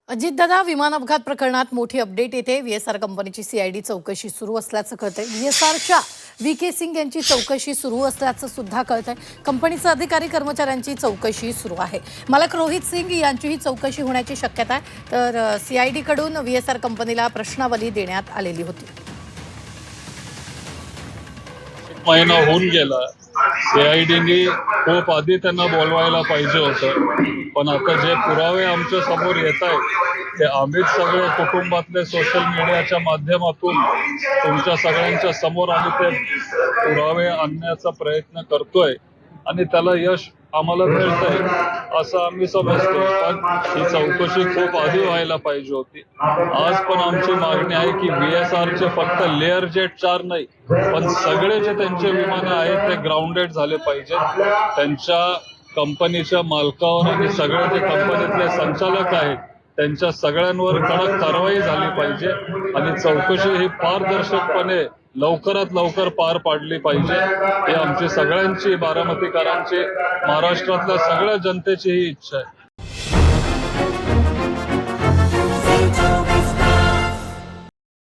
अजितदादा, विमान अपघात प्रकरणात मोठी अपडेट येते. व्हीएसआर कंपनीची सीआयडी चौकशी सुरू असल्याचं कळतंय. व्हीएसआरच्या व्हीके सिंग यांची चौकशी सुरू असल्याचं सुद्धा कळतंय. कंपनीचे अधिकारी कर्मचाऱ्यांची चौकशी सुरू आहे. मालक रोहित सिंग यांचीही चौकशी होण्याची शक्यता आहे. तर सीआयडी कडून व्हीएसआर कंपनीला प्रश्नावली देण्यात आलेली होती. महिना होऊन गेला. सीआयडीने खूप आधी त्यांना बोलवायला पाहिजे होतं, पण आता जे पुरावे आमच्या समोर येत आहेत ते आम्हीच सगळे कुटुंबातले सोशल मीडियाच्या माध्यमातून तुमच्या सगळ्यांच्या समोर आम्ही ते पुरावे आणण्याचा प्रयत्न करतोय आणि त्याला यश आम्हाला मिळतंय असं आम्ही समजतो. पण ही चौकशी खूप आधी व्हायला पाहिजे होती. आज पण आमची मागणी आहे की VSRचे फक्त लेअर जेट 4 नाही, पण सगळे जे त्यांचे विमानं आहेत ते ग्राउंडेड झाले पाहिजेत. त्यांच्या कंपनीच्या मालकावर आणि सगळे जे कंपनीतले संचालक आहेत त्यांच्या सगळ्यांवर कडक कारवाई झाली पाहिजे आणि चौकशी ही पारदर्शकपणे लवकरात लवकर पार पाडली पाहिजे. ही आमची सगळ्यांची, बारामतीकरांची, महाराष्ट्रातल्या सगळ्या जनतेची ही इच्छा आहे.